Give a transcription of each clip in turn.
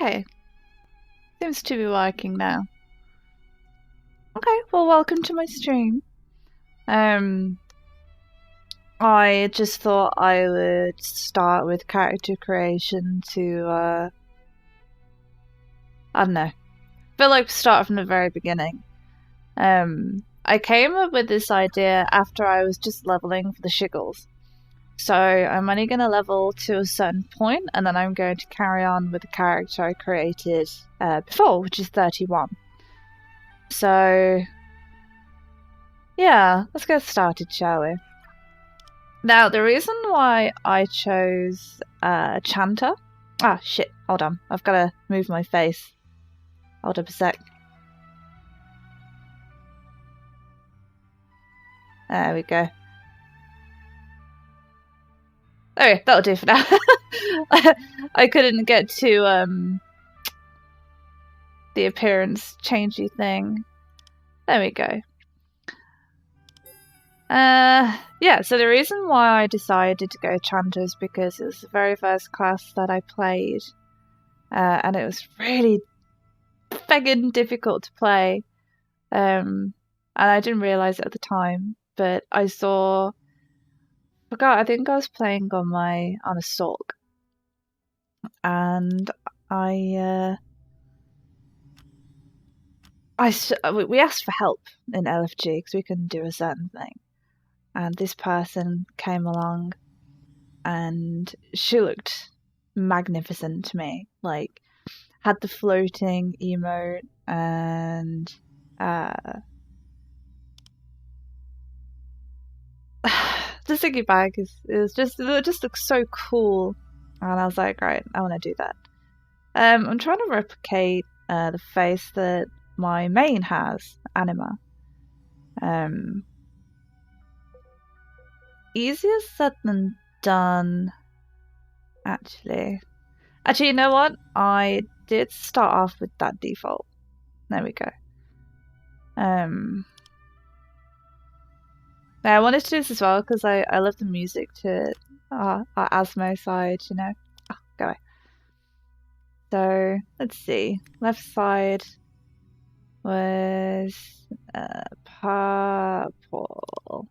Okay. Seems to be working now. Okay, well, welcome to my stream. I just thought I would start with character creation to, I don't know, feel like start from the very beginning. I came up with this idea after I was just leveling for the shiggles. So I'm only going to level to a certain point, and then I'm going to carry on with the character I created before, which is 31. So, yeah, let's get started, shall we? Now, the reason why I chose Chanter... Ah, shit, hold on. I've got to move my face. Hold up a sec. There we go. Okay, that'll do for now. I couldn't get to the appearance changey thing. There we go. Yeah, so the reason why I decided to go Chanter is because it was the very first class that I played. And it was really friggin' difficult to play. And I didn't realise it at the time, but I saw... I think I was playing on a Sork, and we asked for help in LFG because we couldn't do a certain thing, and this person came along, and she looked magnificent to me. Like, had the floating emote and the sticky bag it just looks so cool, and I was like, right, I want to do that. I'm trying to replicate the face that my main has, Anima. Easier said than done, actually. Actually, you know what? I did start off with that default. There we go. Now, I wanted to do this as well because I love the music to it. Our Asmo side, you know. Oh, go away. So, let's see. Left side was purple.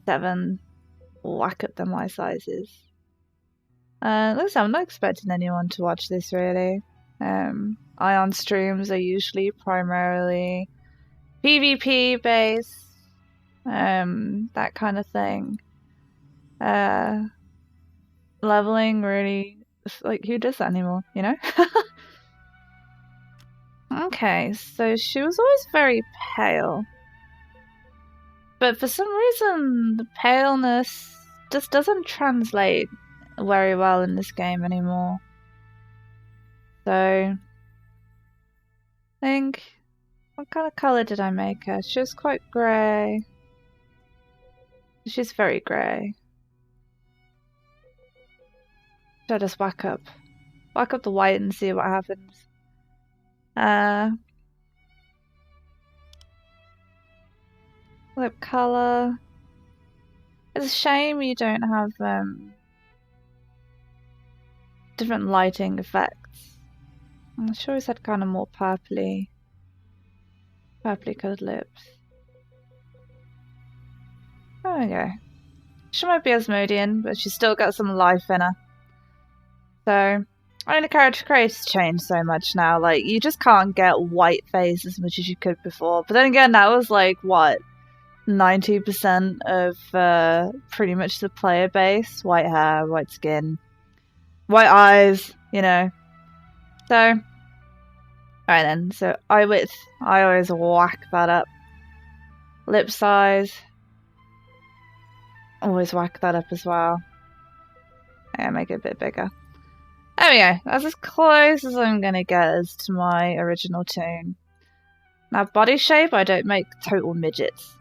7. Whack up the my sizes. Listen, I'm not expecting anyone to watch this really. Aion streams are usually primarily PvP based, that kind of thing. Leveling really, like, who does that anymore, you know? Okay, so she was always very pale. But for some reason, the paleness just doesn't translate very well in this game anymore. So, I think... What kind of colour did I make her? She was quite grey. She's very grey. Should I just whack up the white and see what happens? Lip colour. It's a shame you don't have different lighting effects. I'm sure he's had kind of more purpley coloured lips. There we go. She might be Asmodean, but she's still got some life in her. So, I mean, the character creator's changed so much now. Like, you just can't get white face as much as you could before. But then again, that was like, what? 90% of pretty much the player base. White hair, white skin, white eyes, you know. So, alright then. So, eye width, I always whack that up. Lip size, always whack that up as well. Yeah, make it a bit bigger. There we go. That's as close as I'm gonna get as to my original tune. Now, body shape, I don't make total midgets.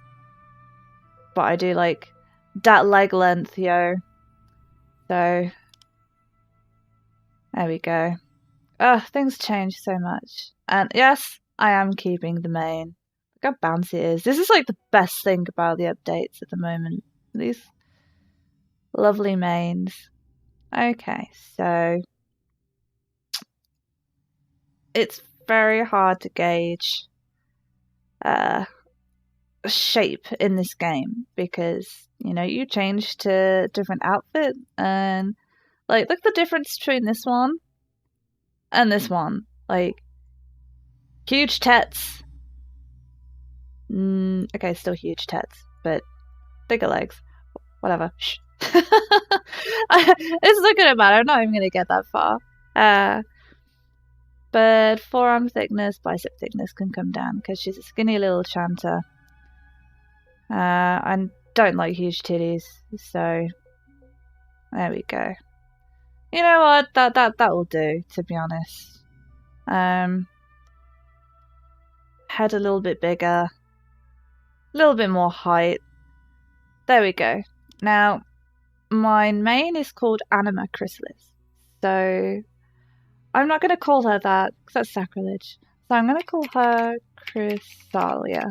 But I do like that leg length, yo. So, there we go. Ugh, things change so much. And yes, I am keeping the main. Look how bouncy it is. This is like the best thing about the updates at the moment. These lovely mains. Okay, so it's very hard to gauge shape in this game because, you know, you change to different outfit and like look the difference between this one and this one. Like huge tits. Okay, still huge tits, but bigger legs. Whatever. Shh. It's not gonna matter. I'm not even gonna get that far. But forearm thickness, bicep thickness can come down because she's a skinny little chanter. I don't like huge titties, so there we go. You know what? That will do, to be honest. Head a little bit bigger, a little bit more height. There we go. Now, my main is called Anima Chrysalis, so I'm not going to call her that because that's sacrilege. So I'm going to call her Chrysalia.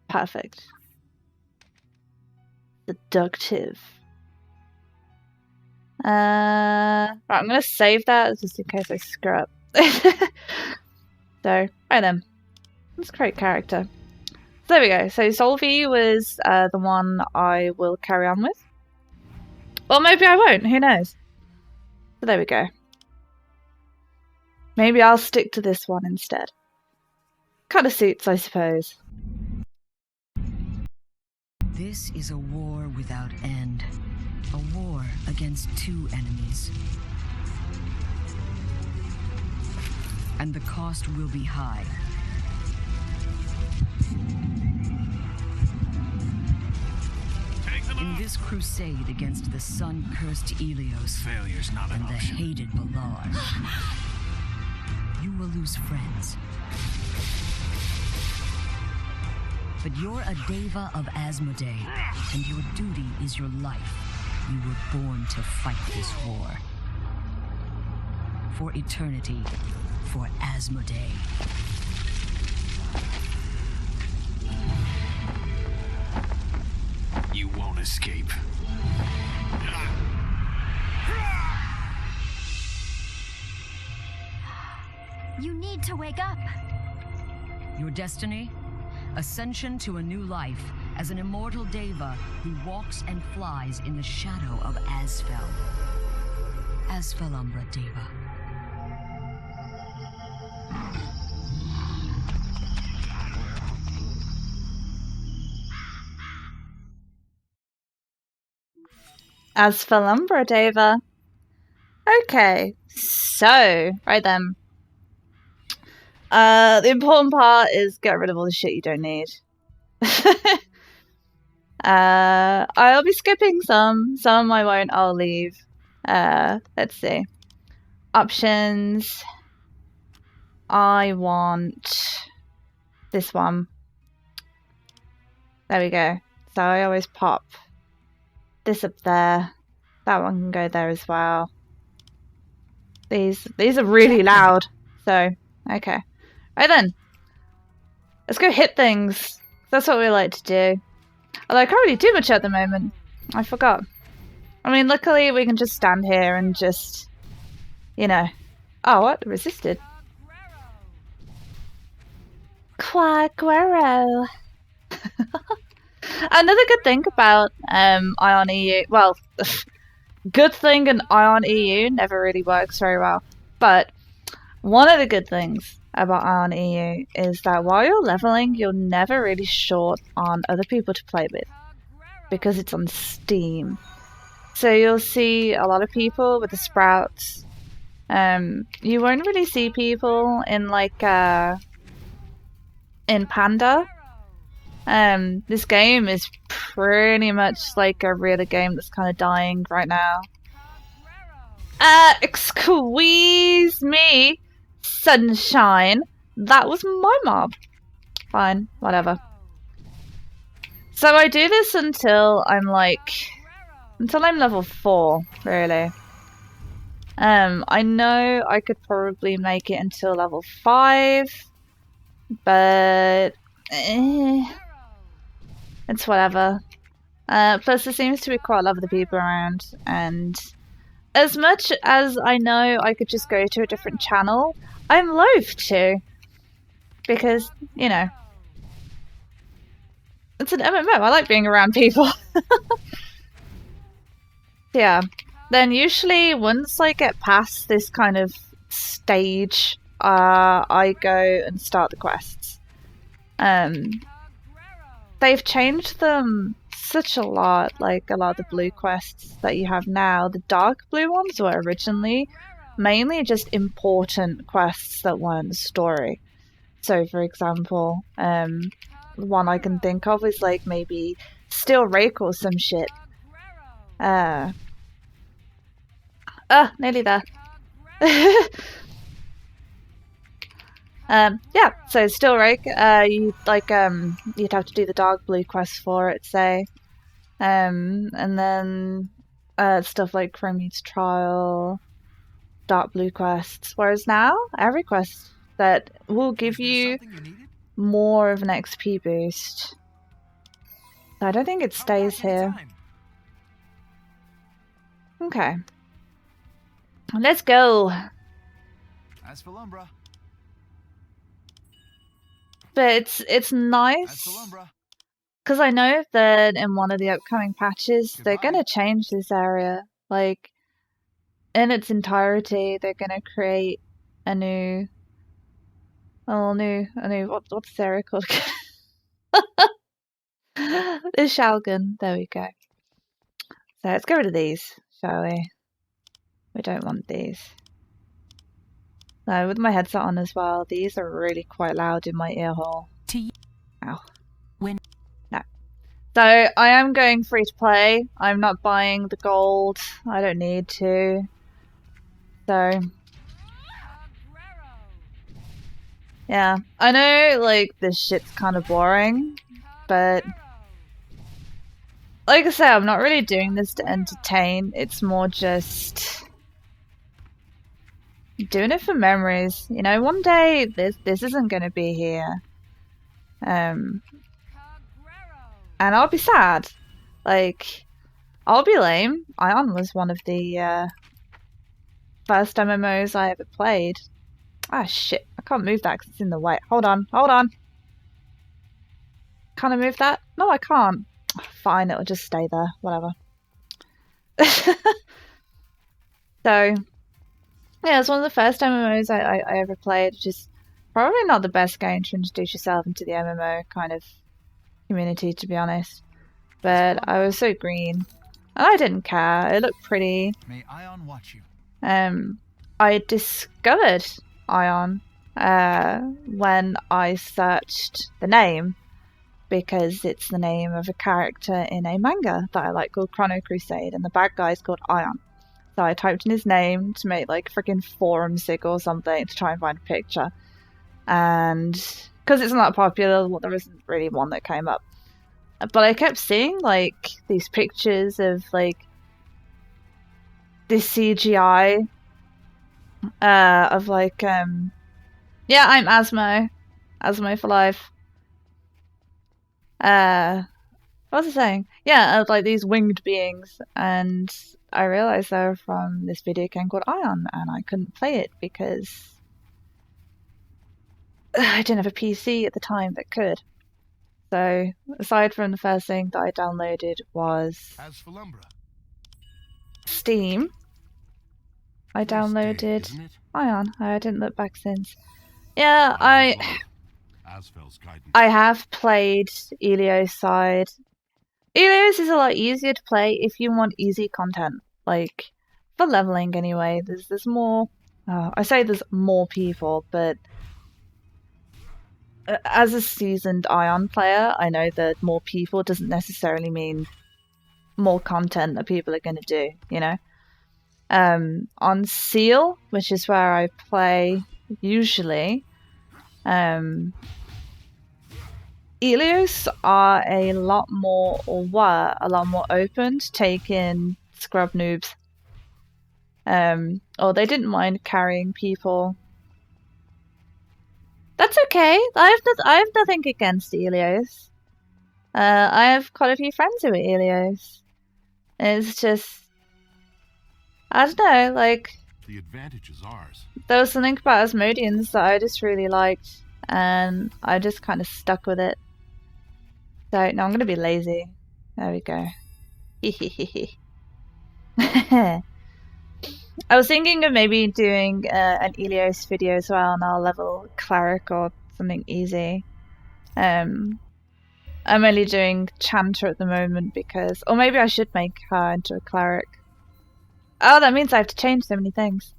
Perfect. Seductive. Right, I'm going to save that just in case I screw up. So, right then. Let's create character. So there we go. So Solvi was the one I will carry on with. Well, maybe I won't. Who knows? So there we go. Maybe I'll stick to this one instead. Kind of suits, I suppose. This is a war without end. A war against two enemies. And the cost will be high. In this crusade against the sun-cursed Elios Failure's not an and the option. hated Ballard, you will lose friends. But you're a Deva of Asmodee, and your duty is your life. You were born to fight this war. For eternity, for Asmodee. You won't escape. You need to wake up. Your destiny? Ascension to a new life as an immortal Deva who walks and flies in the shadow of Asfel. Asfelumbra Deva. Asfelumbra Deva. Okay, so, right then. The important part is get rid of all the shit you don't need. I'll be skipping some I won't, I'll leave. Let's see. Options. I want this one. There we go. So I always pop this up there. That one can go there as well. These are really loud. So, okay. Right then. Let's go hit things. That's what we like to do. Although I can't really do much at the moment. I forgot. I mean, luckily we can just stand here and just, you know. Oh, what? Resisted. Quaguero. Another good thing about Aion EU, well, good thing in Aion EU never really works very well, but one of the good things about Aion EU is that while you're leveling, you're never really short on other people to play with, because it's on Steam. So you'll see a lot of people with the sprouts. You won't really see people in like in Panda. This game is pretty much like a real game that's kind of dying right now. Excuse me, sunshine. That was my mob. Fine, whatever. So I do this until I'm level 4, really. I know I could probably make it until level 5, but it's whatever. Plus there seems to be quite a lot of the people around, and as much as I know I could just go to a different channel, I'm loath to. Because, you know, it's an MMO. I like being around people. Yeah. Then usually once I get past this kind of stage, I go and start the quests. They've changed them such a lot, like a lot of the blue quests that you have now. The dark blue ones were originally mainly just important quests that weren't story. So, for example, the one I can think of is like maybe Steel Rake or some shit. Nearly there. Yeah, so Steel Rake, you'd have to do the dark blue quest for it, say. And then stuff like Chrome's Trial, dark blue quests. Whereas now, every quest that will give you more of an XP boost. So I don't think it stays here. Okay. Let's go. As for Lumbra. But it's nice because I know that in one of the upcoming patches they're gonna change this area. Like in its entirety, they're gonna create a new what's this area called? The Shalgan. There we go. So let's get rid of these, shall we? We don't want these. No, with my headset on as well, these are really quite loud in my ear hole. Ow. No. So I am going free to play. I'm not buying the gold. I don't need to. So yeah, I know like this shit's kind of boring, but like I said, I'm not really doing this to entertain. It's more just doing it for memories. You know, one day this isn't going to be here. And I'll be sad. Like, I'll be lame. Aion was one of the first MMOs I ever played. Ah, shit. I can't move that because it's in the way. Hold on. Can I move that? No, I can't. Fine, it'll just stay there. Whatever. So, yeah, it's one of the first MMOs I ever played, which is probably not the best game to introduce yourself into the MMO kind of community, to be honest. But I was so green. And I didn't care. It looked pretty. May Aion watch you. I discovered Aion when I searched the name, because it's the name of a character in a manga that I like called Chrono Crusade, and the bad guy's called Aion. So I typed in his name to make like freaking forum sig or something to try and find a picture. And because it's not popular, there isn't really one that came up. But I kept seeing like these pictures of like this CGI of like yeah, I'm Asmo for life. What was I saying? Yeah, of like these winged beings, and I realized they were from this video game called Aion, and I couldn't play it because I didn't have a PC at the time that could. So, aside from the first thing that I downloaded was Steam, I downloaded Aion. I didn't look back since. Yeah, I have played Elio's side. Elios is a lot easier to play if you want easy content, like for leveling anyway. There's more. I say there's more people, but as a seasoned Aion player, I know that more people doesn't necessarily mean more content that people are going to do. You know, on Seal, which is where I play usually, Elios are a lot more, or were a lot more open to take in scrub noobs. Or they didn't mind carrying people. That's okay. I have nothing against Elios. I have quite a few friends who are Elios. It's just I don't know, like, The advantage is ours. there was something about Asmodeans that I just really liked, and I just kind of stuck with it. So, no, I'm gonna be lazy. There we go. I was thinking of maybe doing an Elios video as well, and I'll level cleric or something easy. I'm only doing Chanter at the moment because, or maybe I should make her into a cleric. Oh, that means I have to change so many things.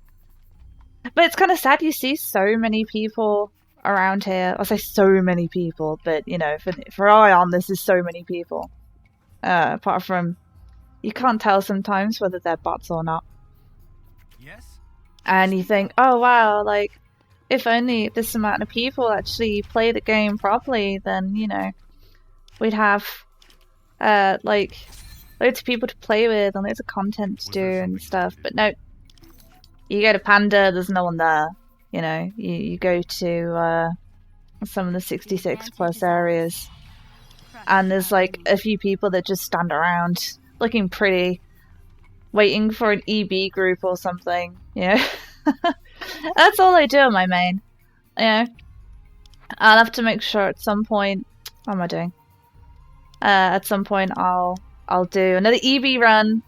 But it's kind of sad you see so many people around here. I say so many people, but you know, for Aion, this is so many people. Apart from, you can't tell sometimes whether they're bots or not. Yes? And you think, oh wow, like, if only this amount of people actually play the game properly, then, you know, we'd have, like, loads of people to play with and loads of content to do and stuff. But no, you go to Panda, there's no one there. You know, you go to some of the 66 plus areas, and there's like a few people that just stand around looking pretty, waiting for an EB group or something, you know. That's all I do on my main. You know, I'll have to make sure at some point. What am I doing? At some point, I'll do another EB run.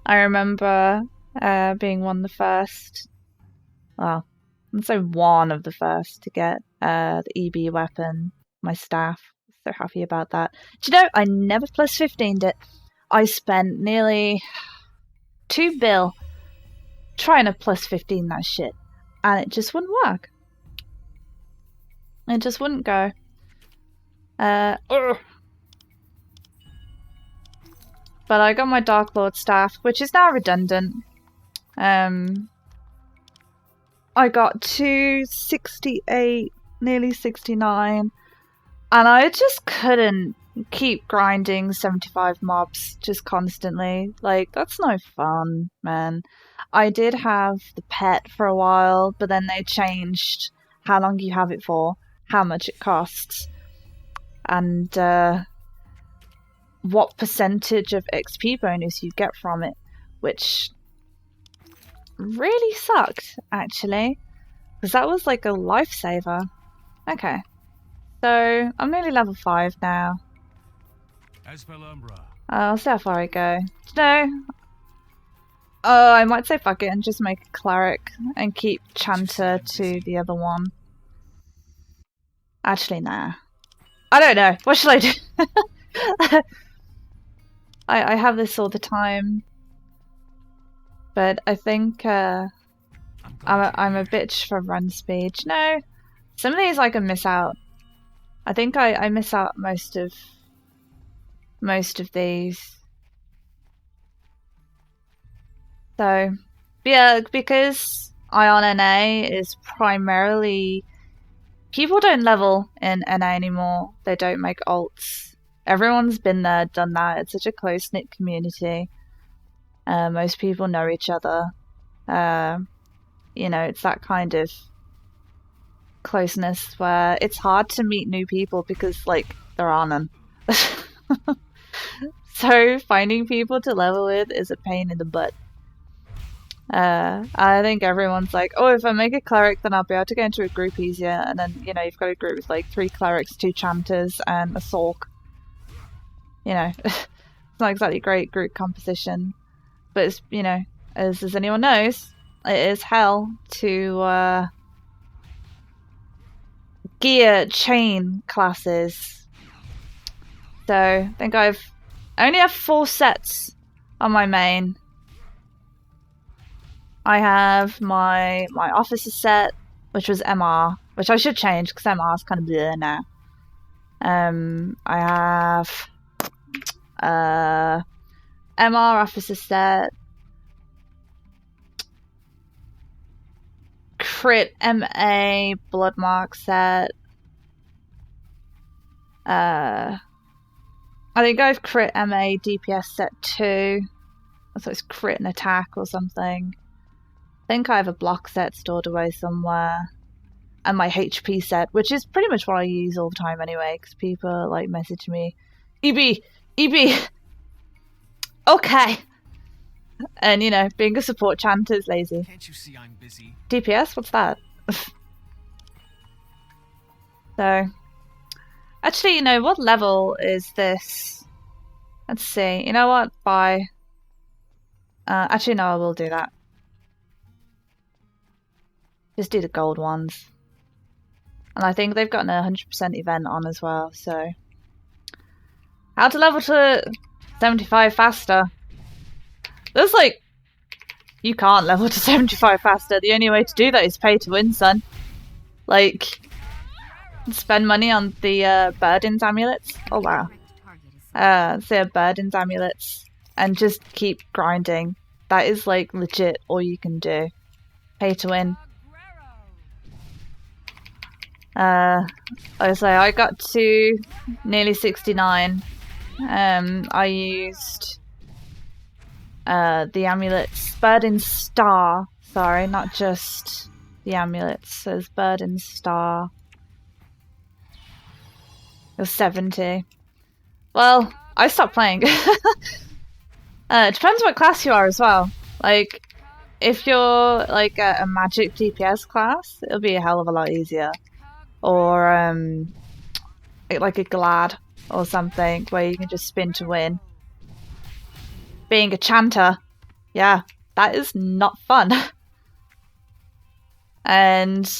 I remember being one of the first. Well, I'm so one of the first to get the EB weapon. My staff. So happy about that. Do you know? I never plus 15'd it. I spent nearly 2 bill trying to plus 15 that shit, and it just wouldn't work. It just wouldn't go. But I got my Dark Lord staff, which is now redundant. I got to 68, nearly 69, and I just couldn't keep grinding 75 mobs just constantly. Like, that's no fun, man. I did have the pet for a while, but then they changed how long you have it for, how much it costs, and what percentage of XP bonus you get from it, which really sucked, actually, because that was like a lifesaver. Okay, so I'm nearly level 5 now. I'll see how far I go. No. Oh, I might say fuck it and just make a cleric and keep Chanter to the other one. Actually, nah. I don't know. What should I do? I have this all the time, but I think I'm a bitch for run speed. No, some of these I can miss out. I think I miss out most of these. So yeah, because Aion NA is primarily, people don't level in NA anymore. They don't make alts. Everyone's been there, done that. It's such a close-knit community. Most people know each other. You know, it's that kind of closeness where it's hard to meet new people because, like, there are none. So finding people to level with is a pain in the butt. I think everyone's like, oh, if I make a cleric, then I'll be able to get into a group easier. And then, you know, you've got a group with like 3 clerics, 2 chanters, and a sork. You know, it's not exactly great group composition, but it's, you know, as anyone knows, it is hell to gear chain classes. So I think I only have 4 sets on my main. I have my officer set, which was MR, which I should change because MR is kind of bleh now. I have MR officer set, crit MA blood mark set. I think I have crit MA DPS set 2. So it's crit and attack or something. I think I have a block set stored away somewhere. And my HP set, which is pretty much what I use all the time anyway, because people like message me, EB! EB! Okay! And, you know, being a support chanter is lazy. Can't you see I'm busy? DPS? What's that? So, actually, you know, what level is this? Let's see. You know what? Buy. Actually, no, I will do that. Just do the gold ones. And I think they've got a 100% event on as well, so... How to level to 75 faster? There's like... You can't level to 75 faster. The only way to do that is pay to win, son. Like... Spend money on the Burden's amulets. Oh wow. Say Burden's amulets. And just keep grinding. That is like legit all you can do. Pay to win. I say I got to nearly 69. I used the amulets. Burden Star. Sorry, not just the amulets. So there's Burden Star. It was 70. Well, I stopped playing. It depends what class you are as well. Like, if you're like a magic DPS class, it'll be a hell of a lot easier. Or like a Glad or something where you can just spin to win. Being a Chanter, yeah, that is not fun. And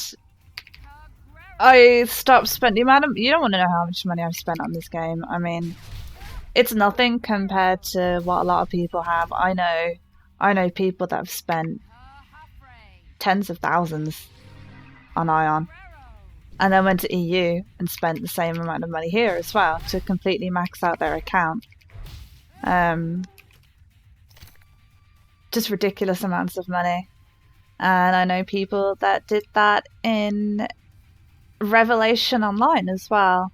I stopped spending you don't want to know how much money I've spent on this game. I mean, it's nothing compared to what a lot of people have. I know people that have spent tens of thousands on Aion. And then went to EU and spent the same amount of money here as well to completely max out their account. Just ridiculous amounts of money. And I know people that did that in Revelation Online as well.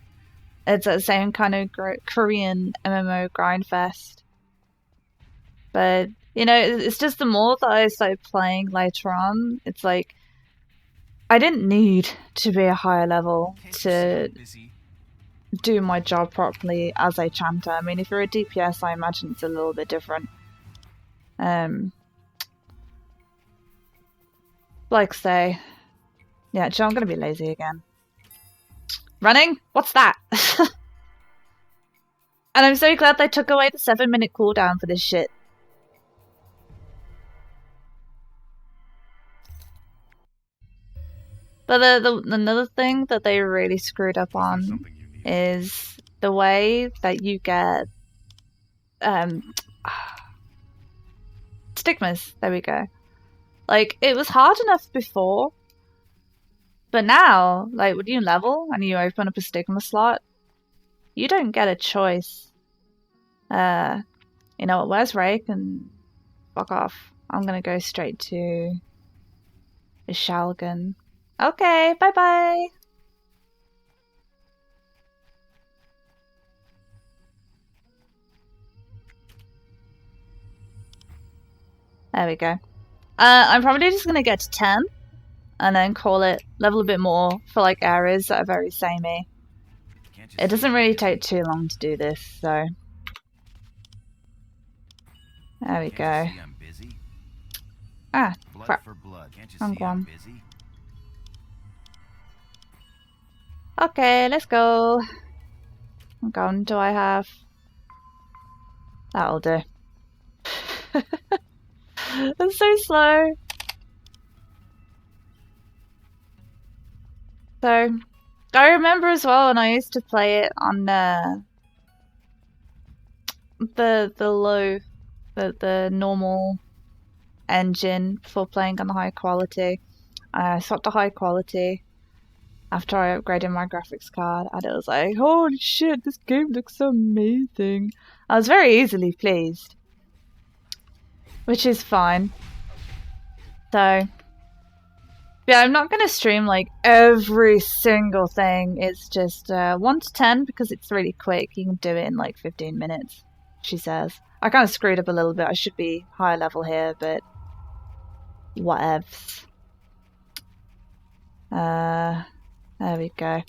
It's that same kind of Korean MMO grindfest. But, you know, it's just the more that I started playing later on, it's like, I didn't need to be a higher level to do my job properly as a Chanter. I mean, if you're a DPS, I imagine it's a little bit different. Like say, yeah, Joe, I'm gonna be lazy again. Running? What's that? And I'm so glad they took away the 7-minute cooldown for this shit. But another thing that they really screwed up on is the way that you get stigmas. There we go. Like, it was hard enough before, but now, like, when you level and you open up a stigma slot, you don't get a choice. You know what, where's Rake? And fuck off. I'm gonna go straight to a Shalgan. Okay, bye-bye! There we go. I'm probably just gonna get to 10 and then call it level a bit more for like areas that are very samey. It doesn't really take too long to do this, so there we go. Ah, crap. Wrong one. Okay, let's go. What gun do I have? That'll do. It's so slow. So, I remember as well when I used to play it on the normal engine before playing on the high quality. I swapped to high quality after I upgraded my graphics card, and it was like, holy shit, this game looks so amazing. I was very easily pleased, which is fine. So, yeah, I'm not going to stream like every single thing. It's just 1 to 10 because it's really quick. You can do it in like 15 minutes, she says. I kind of screwed up a little bit. I should be higher level here, but whatevs. There we go.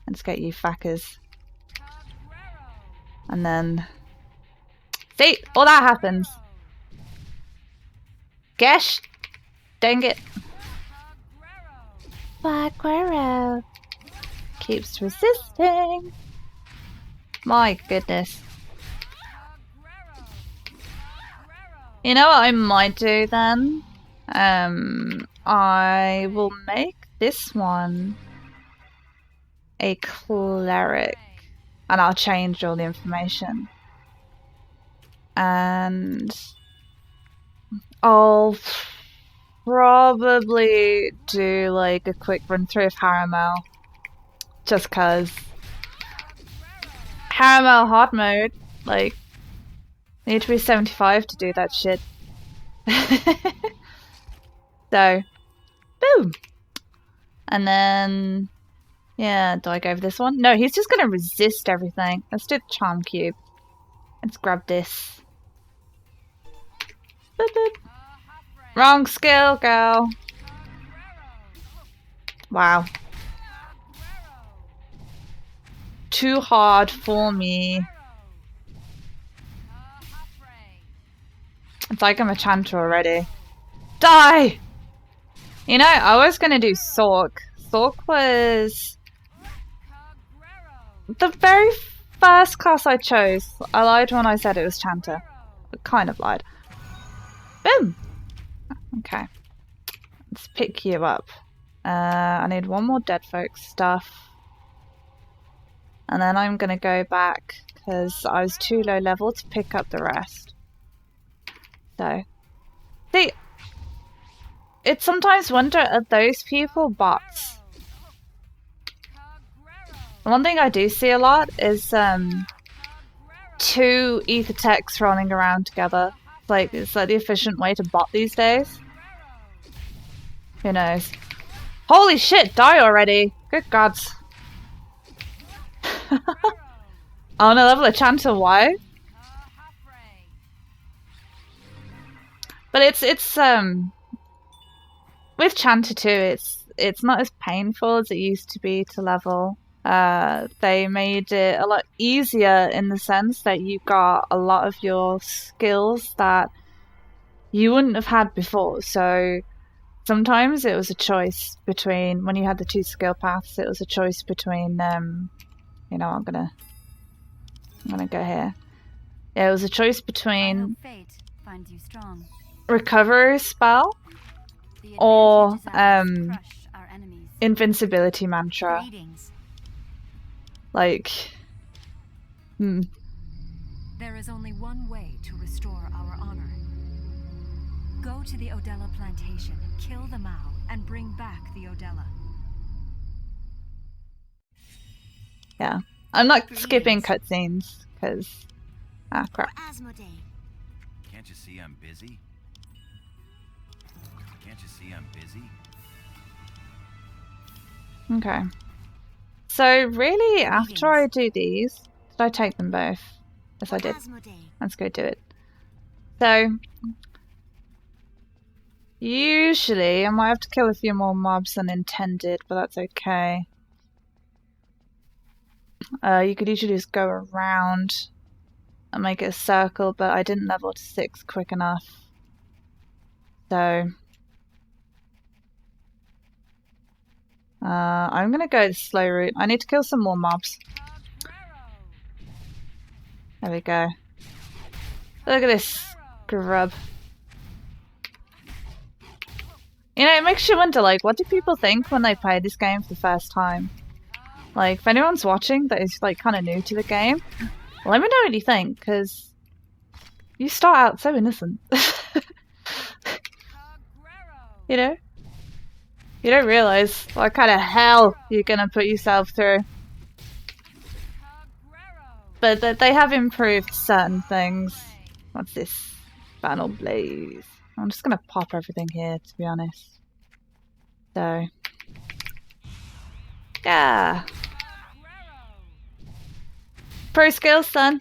Let's get you fackers. And then... See? All that happens. Gosh! Dang it. Baguero keeps resisting. My goodness. You know what I might do then? I will make this one a cleric, and I'll change all the information. And I'll probably do like a quick run through of Haramel, just cause Haramel hard mode, like, need to be 75 to do that shit. So, boom! And then, yeah, do I go for this one? No, he's just gonna resist everything. Let's do the charm cube. Let's grab this. Boop, boop. Wrong skill, girl. Wow. Too hard for me. It's like I'm a Chanter already. Die! You know, I was gonna do Sork. Sork was the very first class I chose. I lied when I said it was Chanter. I kind of lied. Boom! Okay. Let's pick you up. I need one more dead folk stuff. And then I'm gonna go back because I was too low level to pick up the rest. So, see, it's sometimes wonder, are those people bots? One thing I do see a lot is two ether techs running around together. It's like the efficient way to bot these days. Who knows? Holy shit, die already! Good gods. I wanna level a Chanter, why? But it's with Chanter too, it's not as painful as it used to be to level. They made it a lot easier in the sense that you got a lot of your skills that you wouldn't have had before. So sometimes it was a choice between, when you had the two skill paths, it was a choice between, you know, I'm gonna go here. Yeah, it was a choice between recovery spell or invincibility mantra. Like, There is only one way to restore our honor. Go to the Odella plantation, kill the Mao, and bring back the Odella. Yeah, I'm not skipping cutscenes because crap. Can't you see I'm busy? Can't you see I'm busy? Okay. So really, after I do these, did I take them both? Yes, I did. Let's go do it. So, usually I might have to kill a few more mobs than intended, but that's okay. You could usually just go around and make it a circle, but I didn't level to 6 quick enough. So, I'm gonna go the slow route. I need to kill some more mobs. There we go. Look at this grub. You know, it makes you wonder, like, what do people think when they play this game for the first time? Like, if anyone's watching that is, like, kind of new to the game, let me know what you think, because you start out so innocent. You know? You don't realise what kind of hell you're gonna put yourself through. But they have improved certain things. What's this? Banal Blaze. I'm just gonna pop everything here, to be honest. So, yeah. Pro skills, son.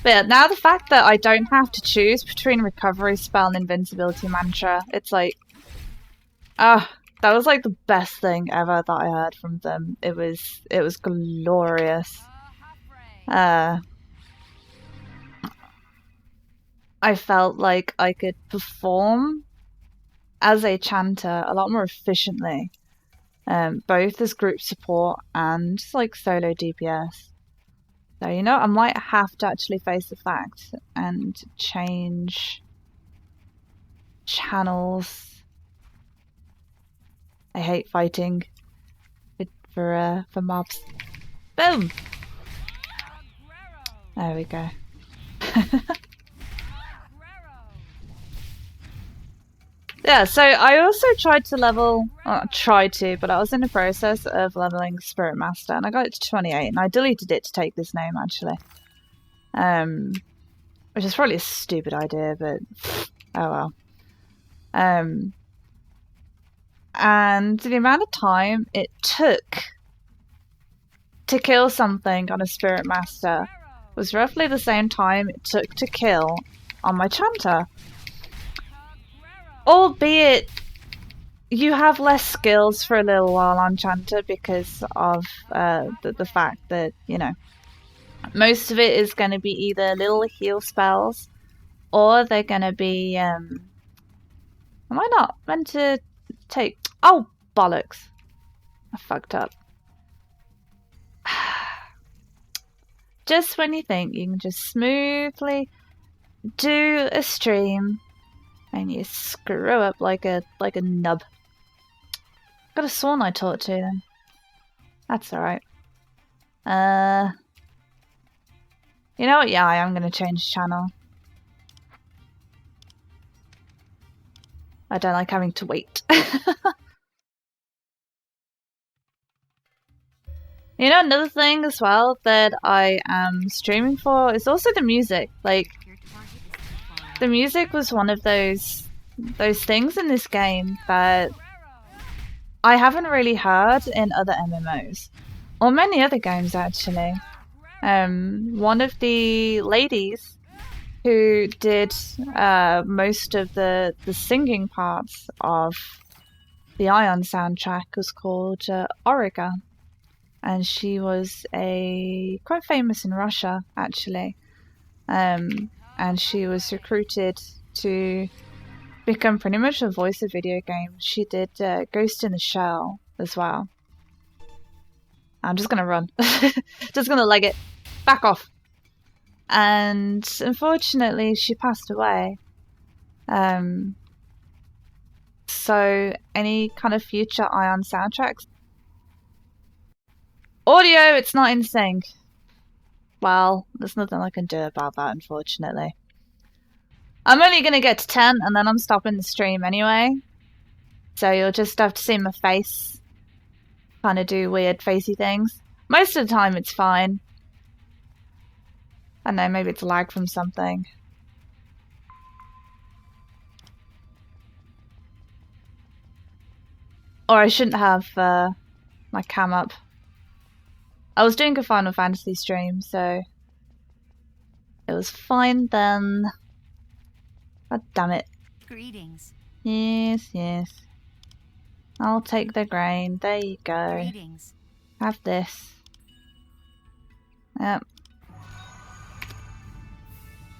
But yeah, now the fact that I don't have to choose between recovery spell and invincibility mantra, it's like, that was like the best thing ever that I heard from them. It was glorious. I felt like I could perform as a chanter a lot more efficiently, both as group support and like solo DPS. So, you know, I might have to actually face the fact and change channels. I hate fighting for mobs. Boom! There we go. Yeah, so I also tried to level, but I was in the process of leveling Spirit Master, and I got it to 28, and I deleted it to take this name, actually. Which is probably a stupid idea, but oh well. And the amount of time it took to kill something on a Spirit Master was roughly the same time it took to kill on my Chanter. Albeit, you have less skills for a little while on Chanter because of the fact that, you know, most of it is going to be either little heal spells or they're going to be... am I not meant to take... Oh, bollocks. I fucked up. Just when you think you can just smoothly do a stream and you screw up like a nub. Could have sworn I taught to them. That's alright. You know what? Yeah, I am going to change channel. I don't like having to wait. You know, another thing as well that I am streaming for is also the music. Like, the music was one of those things in this game that I haven't really heard in other MMOs. Or many other games, actually. One of the ladies who did most of the singing parts of the Aion soundtrack was called Origa. And she was quite famous in Russia, actually. And she was recruited to become pretty much a voice of video games. She did Ghost in the Shell as well. I'm just gonna run. Just gonna leg it. Back off. And unfortunately, she passed away. So any kind of future Aion soundtracks... Audio, it's not in sync. Well, there's nothing I can do about that, unfortunately. I'm only going to get to 10, and then I'm stopping the stream anyway. So you'll just have to see my face kind of do weird facey things. Most of the time it's fine. I don't know, maybe it's lag from something. Or I shouldn't have my cam up. I was doing a Final Fantasy stream, so it was fine then. God damn it. Greetings. Yes, yes. I'll take the grain. There you go. Greetings. Have this. Yep.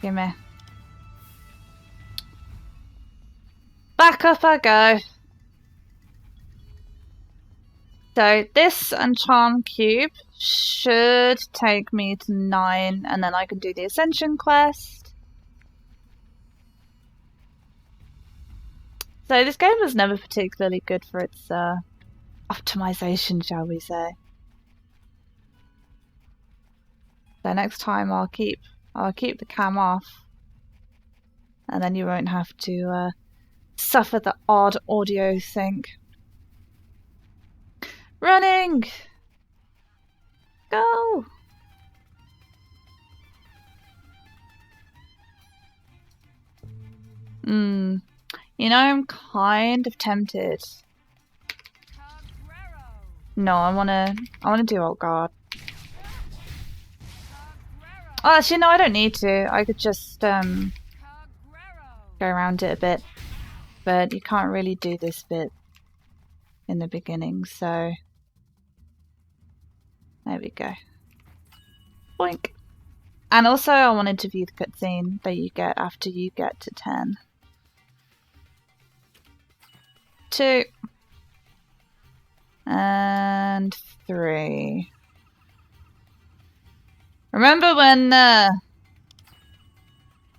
Gimme. Back up I go. So this and Charm Cube should take me to 9, and then I can do the Ascension quest. So this game was never particularly good for its optimization, shall we say. So next time I'll keep the cam off, and then you won't have to suffer the odd audio sync. Running! Go! You know, I'm kind of tempted. No, I wanna do Old Guard. Oh, actually, no, I don't need to. I could just go around it a bit, but you can't really do this bit in the beginning, so there we go. Boink. And also I wanted to view the cutscene that you get after you get to 10. 2. And 3. Remember when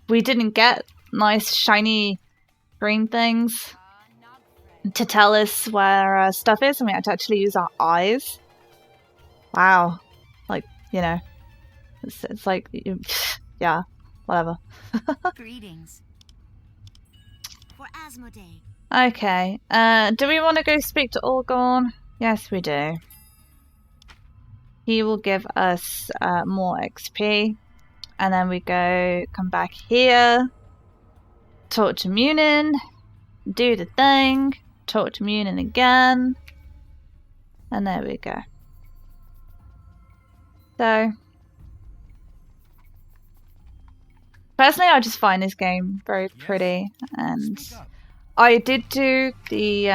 we didn't get nice shiny green things to tell us where stuff is and we had to actually use our eyes? Wow. Like, you know, it's like, yeah, whatever. Greetings. For Asmodee. Okay, do we want to go speak to Orgorn? Yes, we do. He will give us more XP. And then we come back here, talk to Munin, do the thing, talk to Munin again. And there we go. So, personally, I just find this game very pretty, and I did do the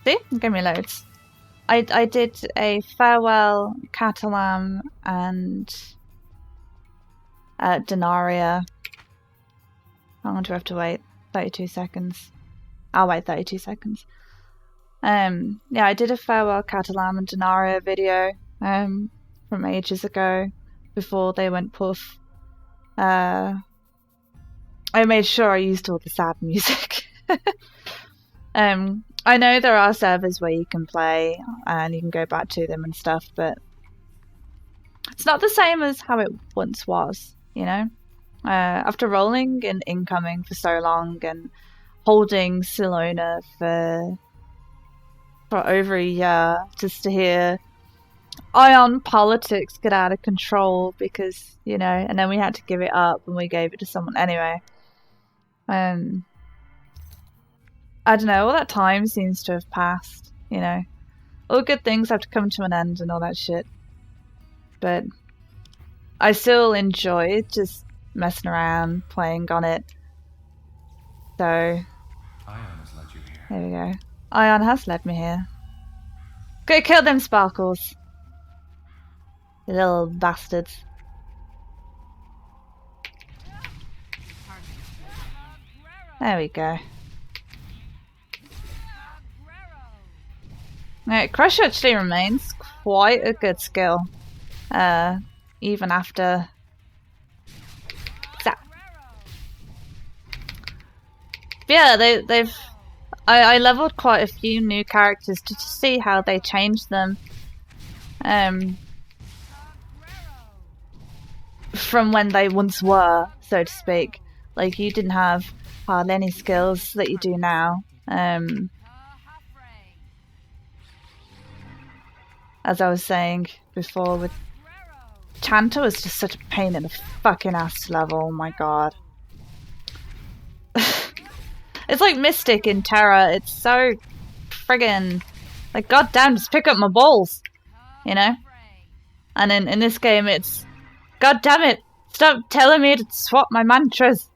see, give me loads. I did a farewell Catalan and Denaria. How long do I have to wait? 32 seconds. I'll wait 32 seconds. Yeah, I did a farewell Catalan and Denaria video from ages ago before they went poof. I made sure I used all the sad music. I know there are servers where you can play and you can go back to them and stuff, but it's not the same as how it once was, you know? After rolling and incoming for so long and holding Silona for over a year just to hear Aion politics get out of control because, you know, and then we had to give it up and we gave it to someone anyway. I don't know, all that time seems to have passed, you know. All good things have to come to an end and all that shit. But I still enjoy just messing around, playing on it. So, Aion has led you here. there we go. Aion has led me here. Go kill them sparkles. You little bastards. There we go. Now, Crush actually remains quite a good skill. Even after... Yeah, they've... I leveled quite a few new characters to see how they changed them. From when they once were, so to speak. Like, you didn't have hardly any skills that you do now. As I was saying before, with Chanter was just such a pain in the fucking ass to level, oh my god. It's like Mystic in Terra, it's so friggin' like, goddamn, just pick up my balls, you know? And in this game it's, god damn it, stop telling me to swap my mantras.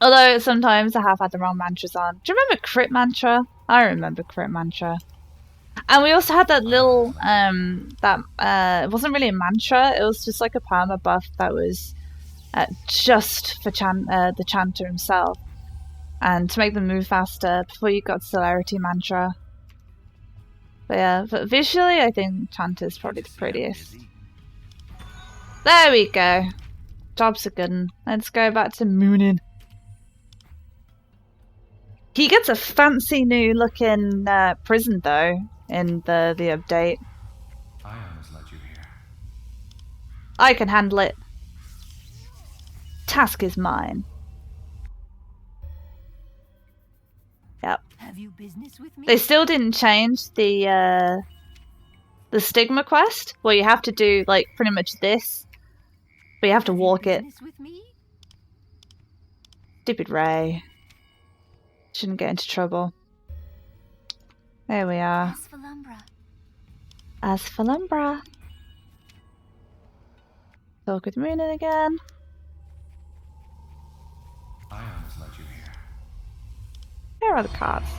Although sometimes I have had the wrong mantras on. Do you remember Crit Mantra? I remember Crit Mantra. And we also had that little, it wasn't really a mantra, it was just like a perma buff that was just for the Chanter himself. And to make them move faster before you got Celerity Mantra. But yeah, but visually I think Chanter's probably the prettiest. There we go. Job's a good one. Let's go back to Munin. He gets a fancy new looking prison though in the update. Aion has led you here. I can handle it. Task is mine. Yep. Have you business with me? They still didn't change the stigma quest where you have to do like pretty much this, but you have to walk it. With me? Stupid Ray. Shouldn't get into trouble. There we are. As for Lumbra. Talk with Munin again. Aion has led you here. Here are the cards.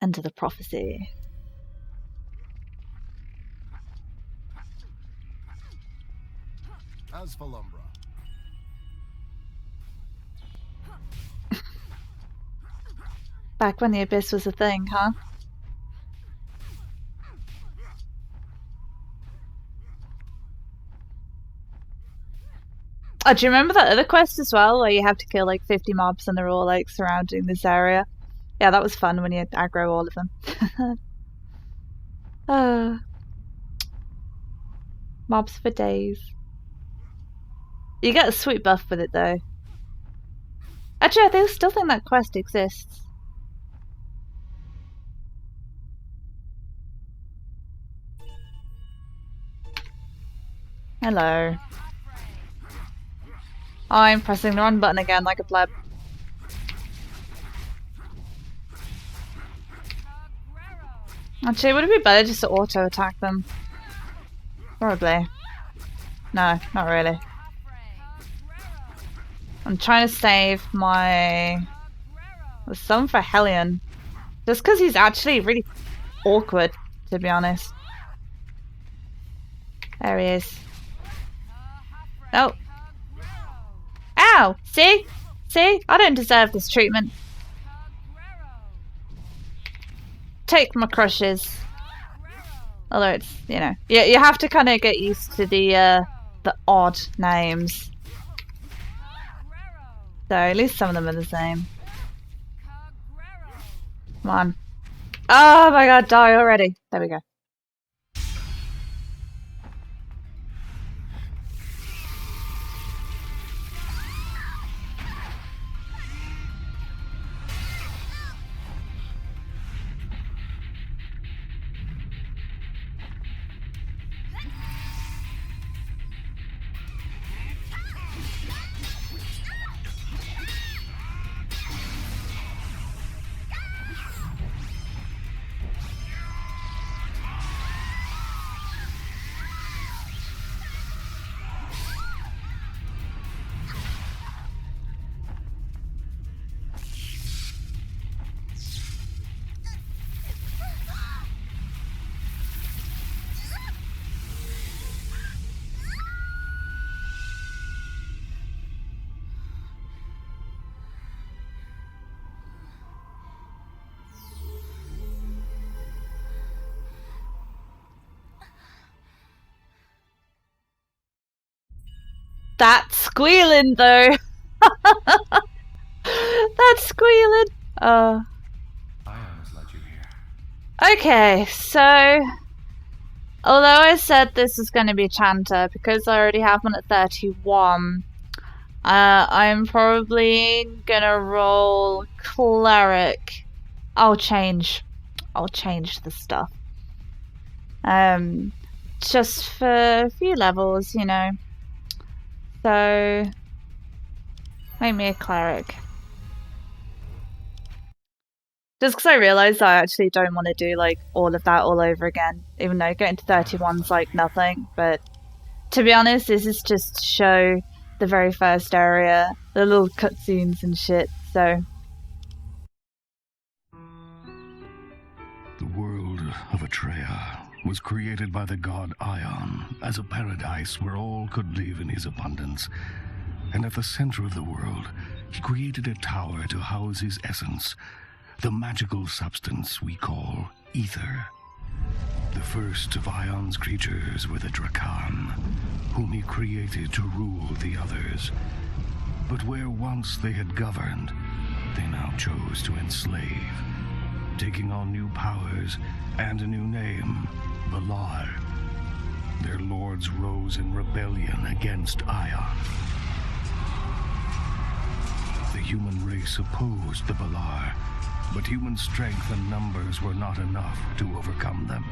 Enter the prophecy. As for Lumbra. Back when the Abyss was a thing, huh? Oh, do you remember that other quest as well, where you have to kill like 50 mobs and they're all like surrounding this area? Yeah, that was fun when you aggro all of them. Mobs for days. You get a sweet buff with it though. Actually, I still think that quest exists. Hello. I'm pressing the wrong button again like a pleb. Actually, would it be better just to auto-attack them? Probably. No, not really. I'm trying to save my... There's some for Aion. Just because he's actually really awkward, to be honest. There he is. Oh. Ow! See? See? I don't deserve this treatment. Take my crushes. Although it's, you know, you have to kind of get used to the odd names. So at least some of them are the same. Come on. Oh my god, die already. There we go. That squealing though. That squealing. Aion has led you here. Okay, so although I said this is going to be Chanter, because I already have one at 31, I'm probably gonna roll cleric. I'll change the stuff. Just for a few levels, you know. So, make me a cleric. Just because I realised I actually don't want to do like all of that all over again. Even though getting to 31's like nothing. But to be honest, this is just to show the very first area. The little cutscenes and shit, so. The world of Atreya was created by the god Aion as a paradise where all could live in his abundance. And at the center of the world, he created a tower to house his essence, the magical substance we call ether. The first of Aion's creatures were the Drakan, whom he created to rule the others. But where once they had governed, they now chose to enslave, taking on new powers and a new name, Valar. Their lords rose in rebellion against Aion. The human race opposed the Valar, but human strength and numbers were not enough to overcome them.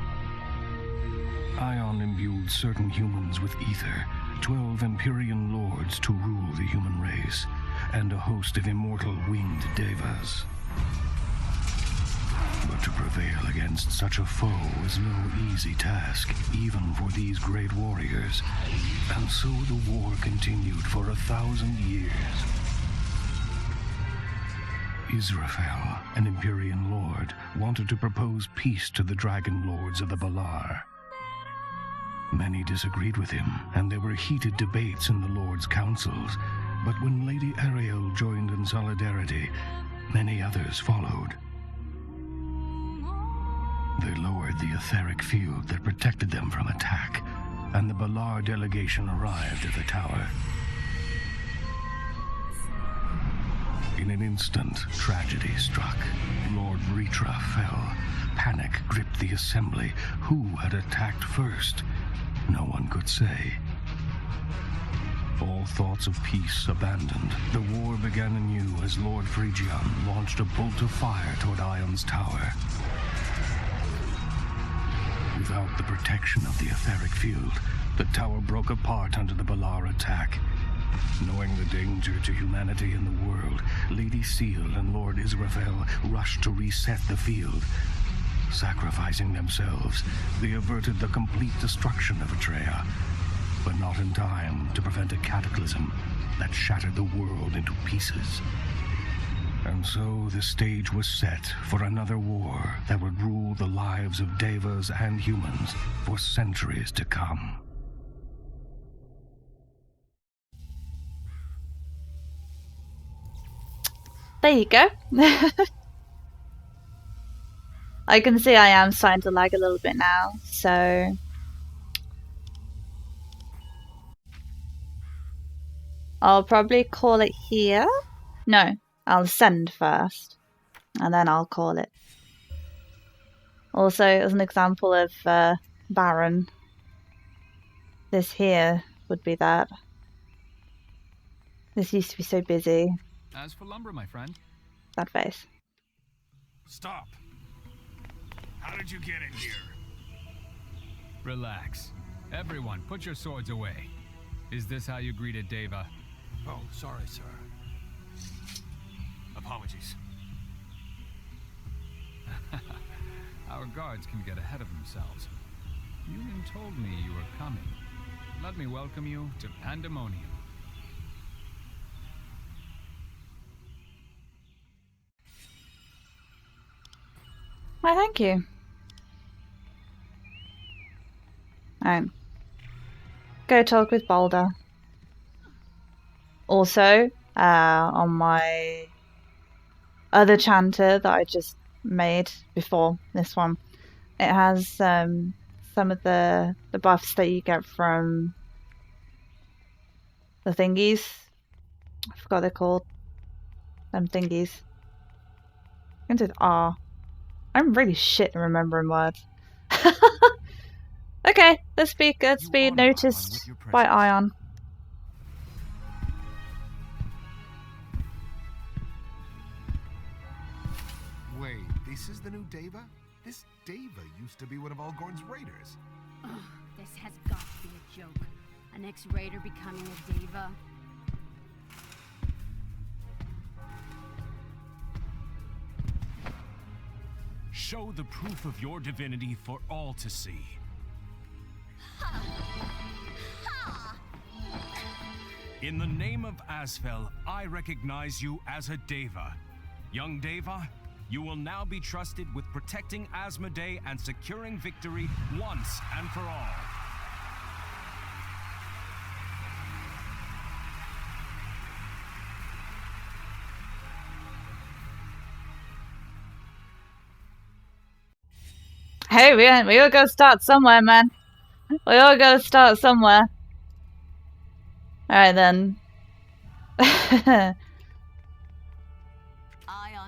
Aion imbued certain humans with ether, 12 Empyrean lords to rule the human race, and a host of immortal winged devas. But to prevail against such a foe was no easy task, even for these great warriors. And so the war continued for 1,000 years. Israfel, an Empyrean lord, wanted to propose peace to the dragon lords of the Balar. Many disagreed with him, and there were heated debates in the lords' councils. But when Lady Ariel joined in solidarity, many others followed. They lowered the etheric field that protected them from attack, and the Balar delegation arrived at the tower. In an instant, tragedy struck. Lord Ritra fell. Panic gripped the assembly. Who had attacked first? No one could say. All thoughts of peace abandoned, the war began anew as Lord Phrygion launched a bolt of fire toward Aion's tower. Without the protection of the etheric field, the tower broke apart under the Balar attack. Knowing the danger to humanity in the world, Lady Seal and Lord Israfel rushed to reset the field. Sacrificing themselves, they averted the complete destruction of Atreia, but not in time to prevent a cataclysm that shattered the world into pieces. And so the stage was set for another war that would rule the lives of Devas and humans for centuries to come. There you go. I can see I am starting to lag a little bit now, so I'll probably call it here. No, I'll send first, and then I'll call it. Also, as an example of Baron, this here would be that. This used to be so busy. As for lumber, my friend. That face. Stop. How did you get in here? Relax. Everyone, put your swords away. Is this how you greeted Deva? Oh, sorry, sir. Apologies. Our guards can get ahead of themselves. Union told me you were coming. Let me welcome you to Pandemonium. Why, thank you. Go talk with Balder. Also, on my other Chanter that I just made before this one, it has some of the buffs that you get from the thingies. I forgot they're called. Them thingies. I'm going to R. I'm really shit at remembering words. Okay, let's be noticed by Aion. Wait, this is the new Deva? This Deva used to be one of Algorn's raiders. Ugh, this has got to be a joke. An ex-raider becoming a Deva. Show the proof of your divinity for all to see. In the name of Asfel, I recognize you as a Deva. Young Deva, you will now be trusted with protecting Asmodee and securing victory once and for all. Hey, we all gotta start somewhere, man. We all gotta start somewhere. Alright then. Aion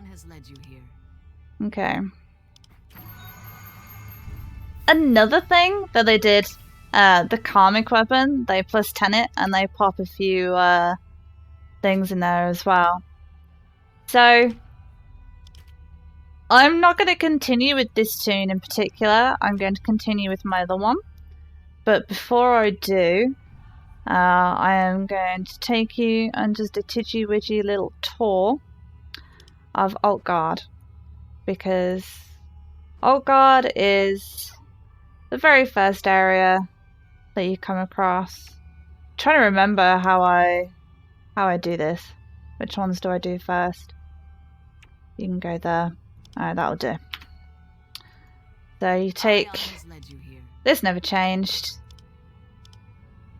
has led you here. Okay. Another thing that they did, the karmic weapon, they plus 10 it and they pop a few things in there as well. So I'm not going to continue with this tune in particular. I'm going to continue with my other one. But before I do, I am going to take you on just a titchy-witchy little tour of Altgard. Because Altgard is the very first area that you come across. I'm trying to remember how I do this. Which ones do I do first? You can go there. Alright, that'll do. So you take... Aion has led you here. This never changed.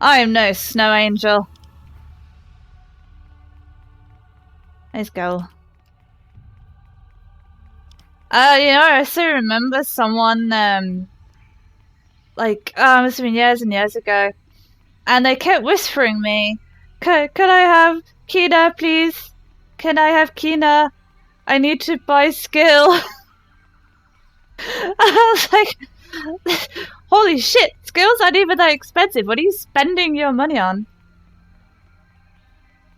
I am no snow angel. Let's go. I still remember someone, must have been years and years ago, and they kept whispering me, could I have Kina, please? Can I have Kina? I need to buy skill. I was like, holy shit, skills aren't even that expensive. What are you spending your money on?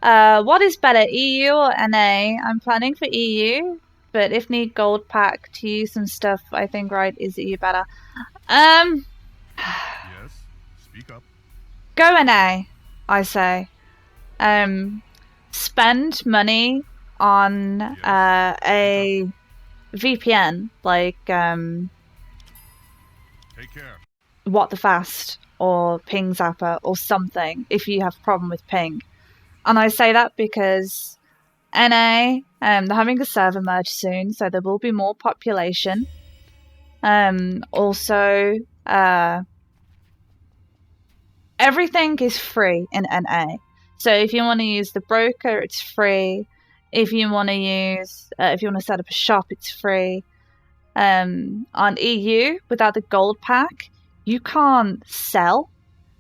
What is better, EU or NA? I'm planning for EU, but if need gold pack to use some stuff, I think right is EU better. Yes, speak up. Go NA, I say. Spend money on a VPN, like Take care. What the Fast or Ping Zapper or something if you have a problem with ping. And I say that because NA, they're having a server merge soon, so there will be more population. Also, everything is free in NA. So if you want to use the broker, it's free. If you want to use, if you want to set up a shop, it's free. On EU, without the gold pack, you can't sell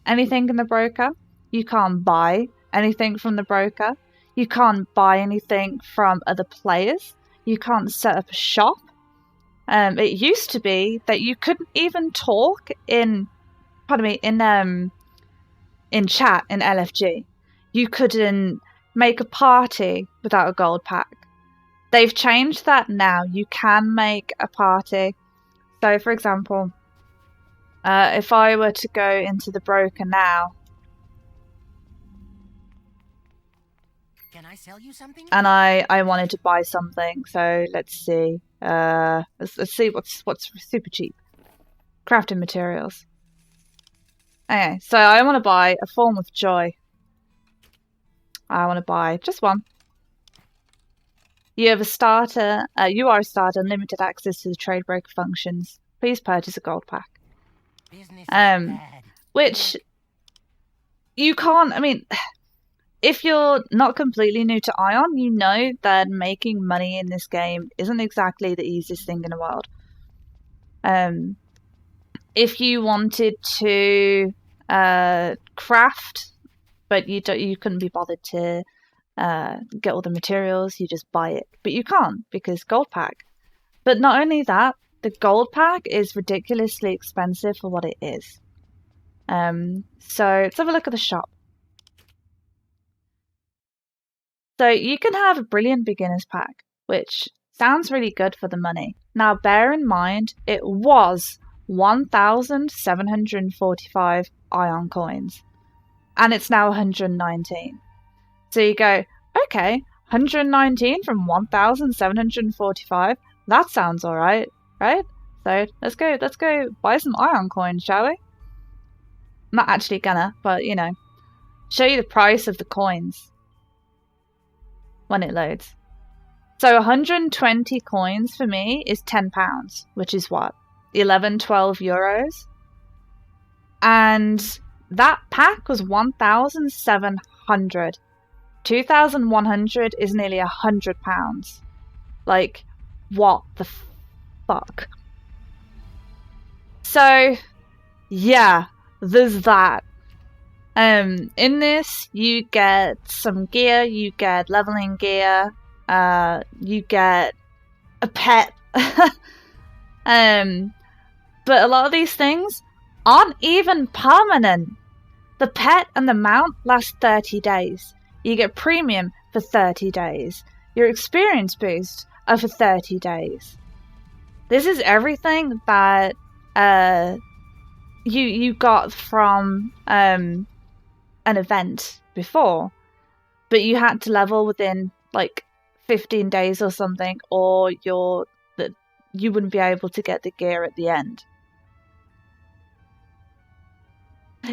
anything in the broker. You can't buy anything from the broker. You can't buy anything from other players. You can't set up a shop. It used to be that you couldn't even talk in chat in LFG. You couldn't make a party without a gold pack. They've changed that now. You can make a party. So, for example, if I were to go into the broker now, can I sell you something? And I wanted to buy something. So let's see. Let's see what's super cheap. Crafting materials. Okay, so I want to buy a form of joy. I want to buy just one. You have a starter. You are a starter. Limited access to the trade broker functions. Please purchase a gold pack. Which you can't. I mean, if you're not completely new to Aion, you know that making money in this game isn't exactly the easiest thing in the world. If you wanted to craft, but you couldn't be bothered to get all the materials, you just buy it. But you can't because gold pack. But not only that, the gold pack is ridiculously expensive for what it is. So let's have a look at the shop. So you can have a brilliant beginner's pack, which sounds really good for the money. Now bear in mind, it was 1,745 Aion coins. And it's now 119. So you go, okay, 119 from 1,745. That sounds alright, right? So let's go buy some Aion coins, shall we? I'm not actually gonna, but you know, show you the price of the coins when it loads. So 120 coins for me is £10, which is what? 11, 12 euros. And that pack was 1,700. 2,100 is nearly £100. Like, what the fuck? So, yeah, there's that. In this, you get some gear, you get leveling gear, you get a pet. But a lot of these things aren't even permanent. The pet and the mount last 30 days. You get premium for 30 days. Your experience boost are for 30 days. This is everything that you got from an event before, but you had to level within like 15 days or something, or you wouldn't be able to get the gear at the end.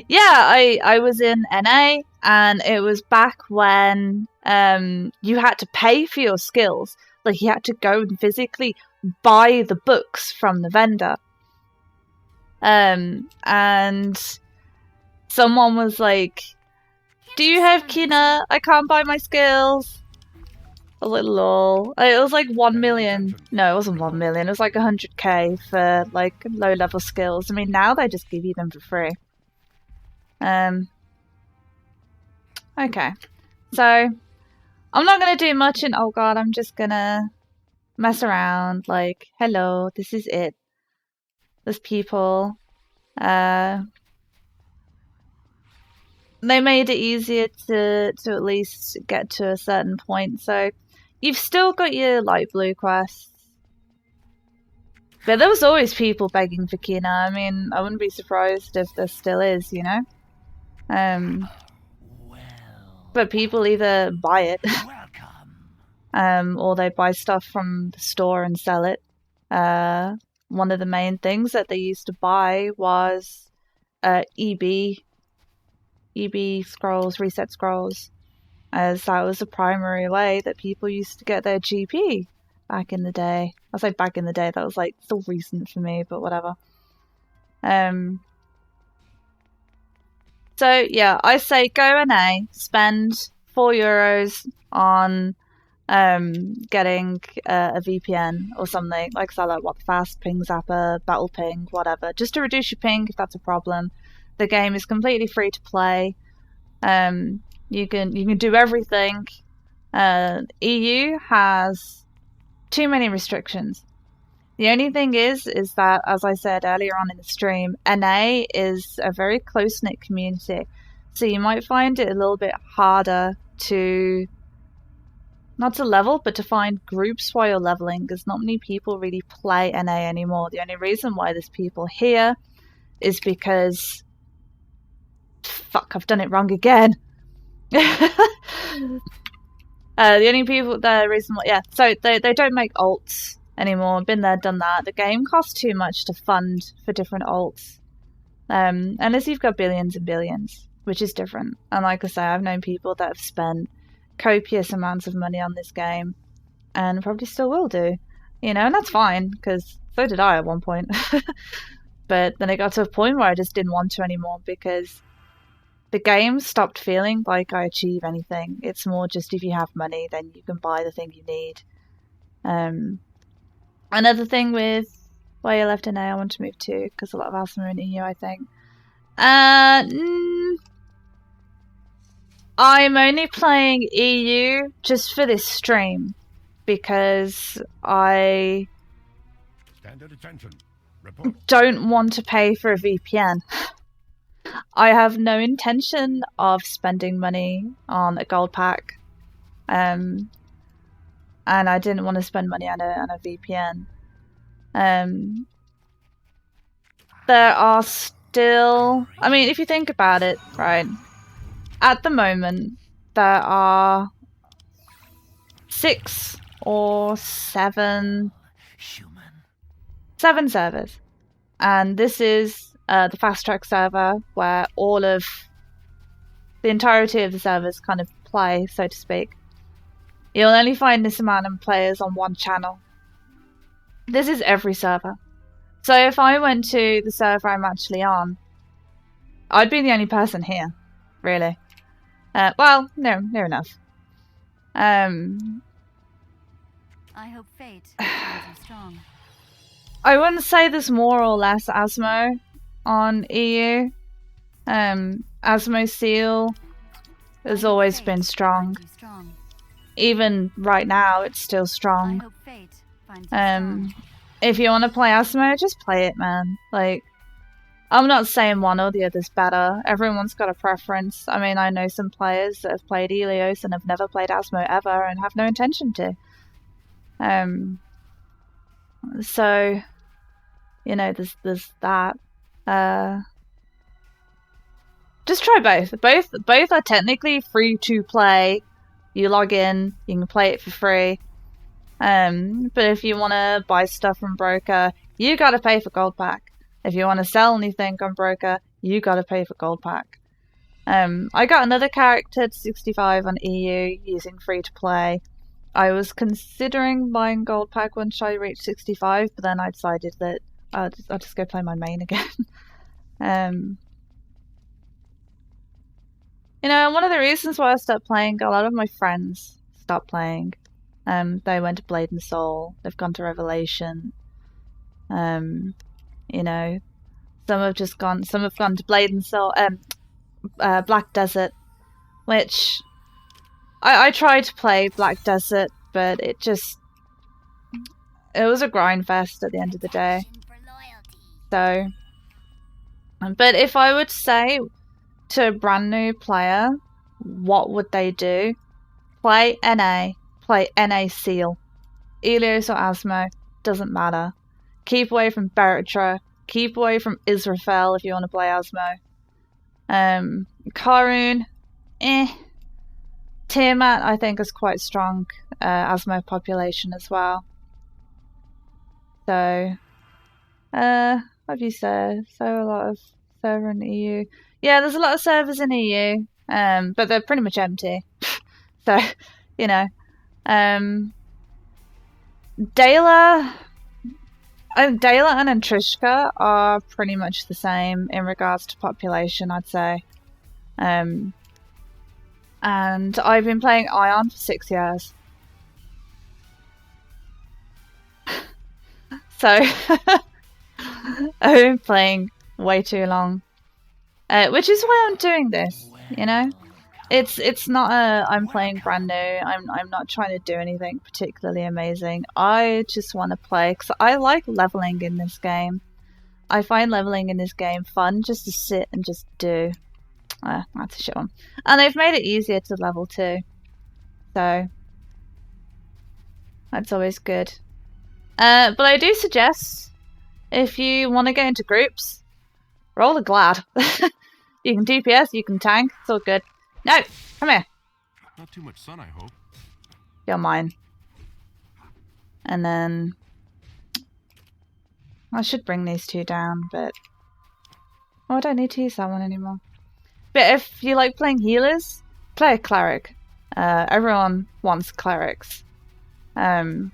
Yeah, I was in NA, and it was back when you had to pay for your skills. Like, he had to go and physically buy the books from the vendor. And someone was like, "Do you have Kina? I can't buy my skills." I was like, lol. It was like 1 million. No, it wasn't 1 million. It was like 100k for like low level skills. I mean, now they just give you them for free. Okay. So, I'm not going to do much in Oh God. I'm just going to mess around. Like, hello, this is it. There's people. They made it easier to at least get to a certain point. So, you've still got your light blue quests. But there was always people begging for Kina. I mean, I wouldn't be surprised if there still is, you know? But people either buy it, or they buy stuff from the store and sell it. One of the main things that they used to buy was EB scrolls, reset scrolls, as that was the primary way that people used to get their GP back in the day. I say back in the day, that was like still recent for me, but whatever. So yeah, I say go NA, spend €4 on getting a VPN or something, like so, like what, fast ping zapper, battle ping, whatever, just to reduce your ping if that's a problem. The game is completely free to play. You can do everything. EU has too many restrictions. The only thing is that, as I said earlier on in the stream, NA is a very close-knit community. So you might find it a little bit harder to, not to level, but to find groups while you're leveling, because not many people really play NA anymore. The only reason why there's people here is because... Fuck, I've done it wrong again. The reason why, yeah, so they don't make alts anymore. Been there, done that. The game costs too much to fund for different alts. Unless you've got billions and billions, which is different. And like I say, I've known people that have spent copious amounts of money on this game and probably still will do. You know, and that's fine, because so did I at one point. But then it got to a point where I just didn't want to anymore, because the game stopped feeling like I achieve anything. It's more just if you have money, then you can buy the thing you need. Another thing with where you left in A, I want to move to, because a lot of us are in EU, I think. I'm only playing EU just for this stream, because I don't want to pay for a VPN. I have no intention of spending money on a gold pack, and I didn't want to spend money on a VPN. There are still, I mean, if you think about it, right, at the moment there are 6 or 7 servers, and this is the fast track server, where all of the entirety of the servers kind of play, so to speak. You'll only find this amount of players on one channel. This is every server. So if I went to the server I'm actually on, I'd be the only person here, really. Well, no, near enough. I hope fate finds you strong. I wouldn't say there's more or less Asmo on EU. Asmo Seal has always been strong. Even right now, it's still strong. If you want to play Asmo, just play it, man. Like, I'm not saying one or the other's better. Everyone's got a preference. I mean, I know some players that have played Elios and have never played Asmo ever and have no intention to. So, you know, there's that. Just try both. Both are technically free to play. You log in, you can play it for free. But if you want to buy stuff from broker, you gotta pay for gold pack. If you want to sell anything on broker, you gotta pay for gold pack. I got another character to 65 on EU using free to play. I was considering buying gold pack once I reached 65, but then I decided that I'll just go play my main again. You know, one of the reasons why I stopped playing, a lot of my friends stopped playing. They went to Blade and Soul. They've gone to Revelation. You know, some have gone to Blade and Soul. Black Desert, which I tried to play Black Desert, but it was a grind fest at the end of the day. So, but if I would say to a brand new player, what would they do? Play NA Seal. Elios or Asmo, doesn't matter. Keep away from Beritra. Keep away from Israfel if you want to play Asmo. Karun, Tiamat, I think, is quite strong Asmo population as well. So, what have you said? So a lot of server in the EU. Yeah, there's a lot of servers in EU, but they're pretty much empty. So, you know, Dela and Antrishka are pretty much the same in regards to population, I'd say. And I've been playing Aion for 6 years. So, I've been playing way too long. Which is why I'm doing this, you know? It's not I'm playing brand new. I'm not trying to do anything particularly amazing. I just want to play because I like leveling in this game. I find leveling in this game fun just to sit and just do. That's a shit one. And they've made it easier to level too. So that's always good. But I do suggest if you want to get into groups, roll the Glad. You can DPS, you can tank, it's all good. No, come here. Not too much sun, I hope. You're mine. And then I should bring these two down, but I don't need to use that one anymore. But if you like playing healers, play a cleric. Everyone wants clerics. Fast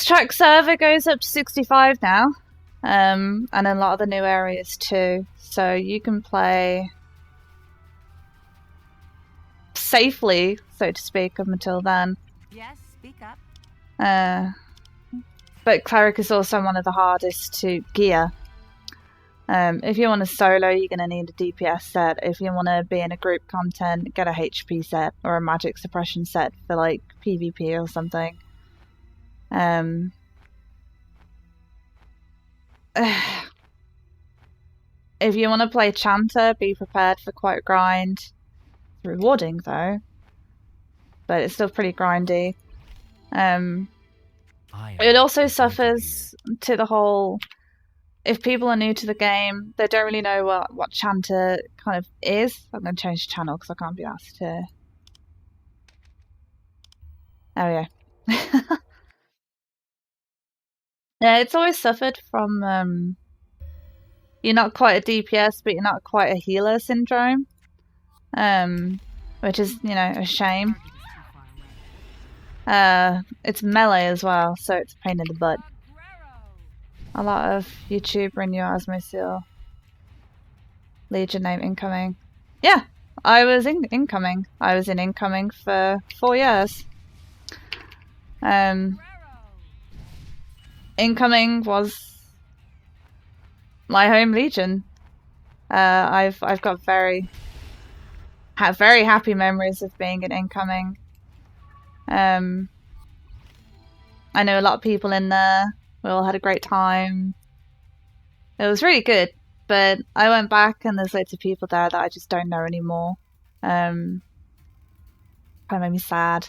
track server goes up to 65 now. And a lot of the new areas too. So you can play safely, so to speak, up until then. Yes, speak up. But cleric is also one of the hardest to gear. If you want to solo, you're going to need a DPS set. If you want to be in a group content, get a HP set or a magic suppression set for like PvP or something. If you want to play Chanter, be prepared for quite a grind. It's rewarding though, but it's still pretty grindy. It also suffers to the whole, if people are new to the game, they don't really know what Chanter kind of is. I'm going to change the channel because I can't be asked to. There we go. Yeah, it's always suffered from you're not quite a DPS, but you're not quite a healer syndrome. Which is, you know, a shame. It's melee as well, so it's a pain in the butt. A lot of YouTuber in your Asmosil. Legion name incoming. Yeah, I was in incoming. I was in incoming for 4 years. Incoming was my home legion. I've got very happy memories of being in incoming. I know a lot of people in there. We all had a great time. It was really good, but I went back and there's loads of people there that I just don't know anymore. Kind of made me sad.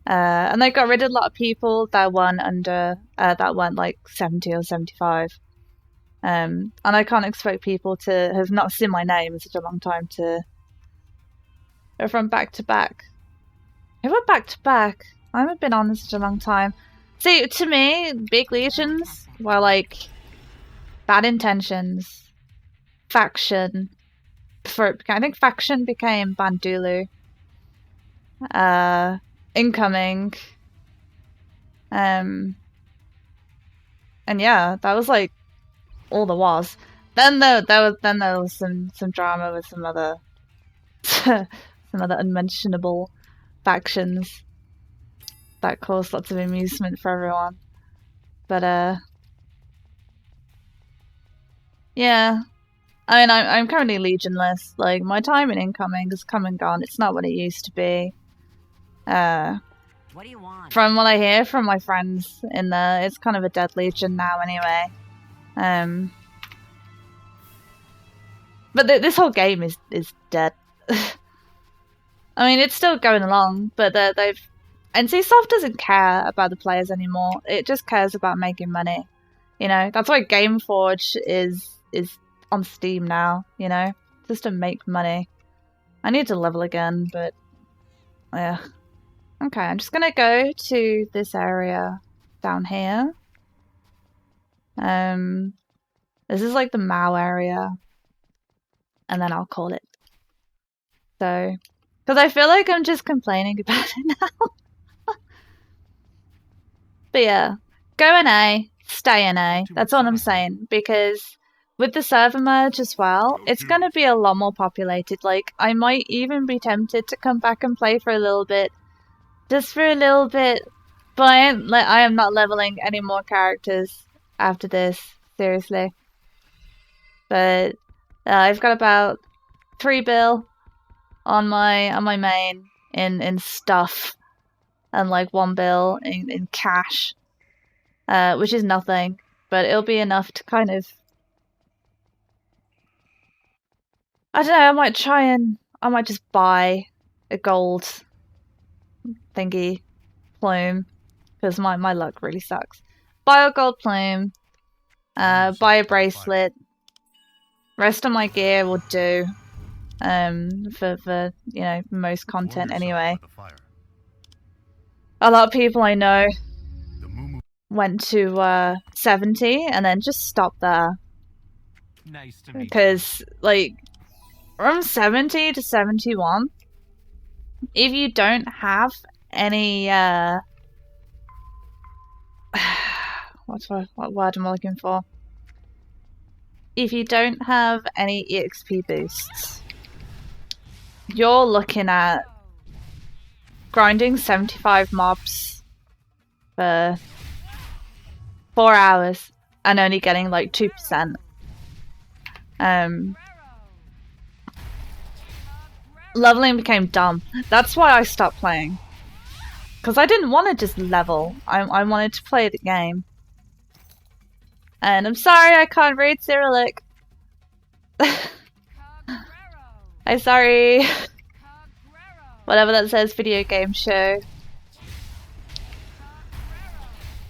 And they got rid of a lot of people that weren't like 70 or 75. And I can't expect people to have not seen my name in such a long time to go from back to back. Who went back to back? I haven't been on in such a long time. See, to me, big legions were like bad intentions, faction. I think faction became Bandulu. incoming. And yeah, that was like all there was. Then there was some drama with some other some other unmentionable factions that caused lots of amusement for everyone. But yeah. I mean, I'm currently legionless. Like, my time in incoming has come and gone. It's not what it used to be. What do you want? From what I hear from my friends in there, it's kind of a dead legion now anyway. But this whole game is dead. I mean, it's still going along, but they've... NCSoft doesn't care about the players anymore. It just cares about making money. You know, that's why Gameforge is on Steam now, you know? Just to make money. I need to level again, but... yeah. Okay, I'm just gonna go to this area down here. This is like the Mao area. And then I'll call it. So... because I feel like I'm just complaining about it now. But yeah. Go in A, stay in A. That's all I'm saying. Because... with the server merge as well, it's going to be a lot more populated. Like, I might even be tempted to come back and play for a little bit. Just for a little bit. But I am not leveling any more characters after this. Seriously. But I've got about 3 bill on my main in stuff. And like 1 bill in cash. Which is nothing. But it'll be enough to kind of... I don't know, I might just buy a gold thingy plume, because my luck really sucks. Buy a gold plume, buy a bracelet, rest of my gear will do, for you know, most content anyway. A lot of people I know went to 70 and then just stopped there. Nice to meet you. Because, like, from 70 to 71, if you don't have any, what word am I looking for? If you don't have any EXP boosts, you're looking at grinding 75 mobs for 4 hours and only getting like 2%. Leveling became dumb. That's why I stopped playing. Because I didn't want to just level. I wanted to play the game. And I'm sorry I can't read Cyrillic. I'm sorry. Whatever that says, video game show.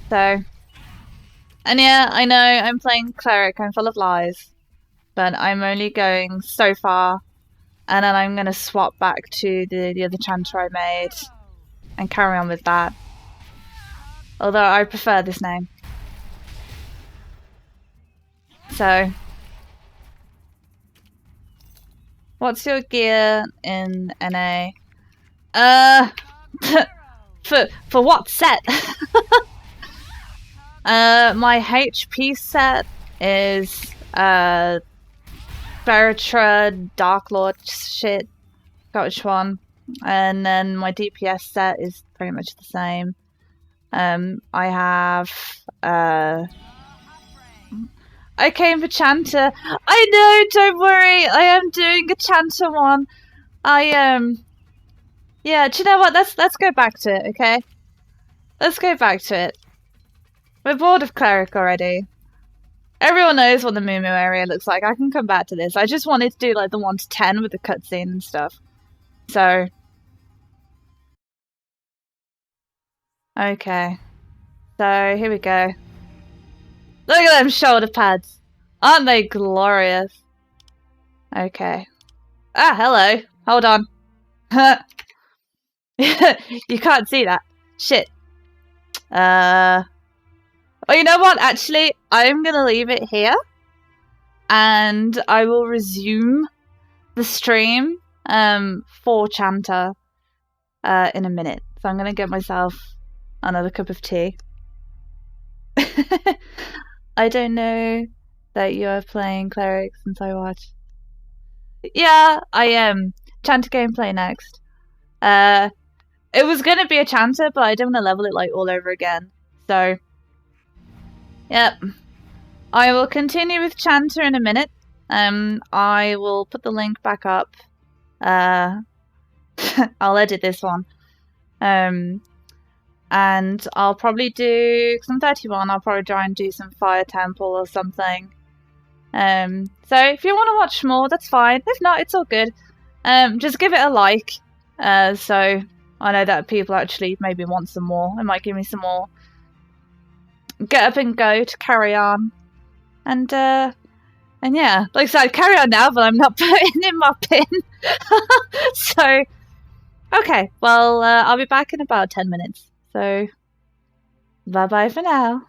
So. And yeah, I know I'm playing Cleric. I'm full of lies. But I'm only going so far. And then I'm going to swap back to the other Chanter I made. And carry on with that. Although I prefer this name. So. What's your gear in NA? For what set? My HP set is Beritra, Dark Lord shit. Got which one. And then my DPS set is pretty much the same. I have I came for Chanter. I know, don't worry. I am doing a Chanter one. Yeah, do you know what? Let's go back to it, okay? Let's go back to it. We're bored of Cleric already. Everyone knows what the Moo area looks like. I can come back to this. I just wanted to do like the 1 to 10 with the cutscene and stuff. So. Okay. So, here we go. Look at them shoulder pads. Aren't they glorious? Okay. Ah, hello. Hold on. You can't see that. Shit. Oh, you know what? Actually, I'm gonna leave it here. And I will resume the stream for Chanter. in a minute. So I'm going to get myself another cup of tea. I don't know that you are playing Cleric since I watch. Yeah, I am. Chanter gameplay next. It was going to be a Chanter, but I don't want to level it like all over again. So, yep. I will continue with Chanter in a minute. I will put the link back up. I'll edit this one. And I'll probably do, because I'm 31, I'll probably try and do some Fire Temple or something. So if you want to watch more, that's fine. If not, it's all good. Just give it a like. So I know that people actually maybe want some more. It might give me some more get up and go to carry on. And yeah, like I said, carry on now, but I'm not putting in my pin. So, okay, well, I'll be back in about 10 minutes. So, bye-bye for now.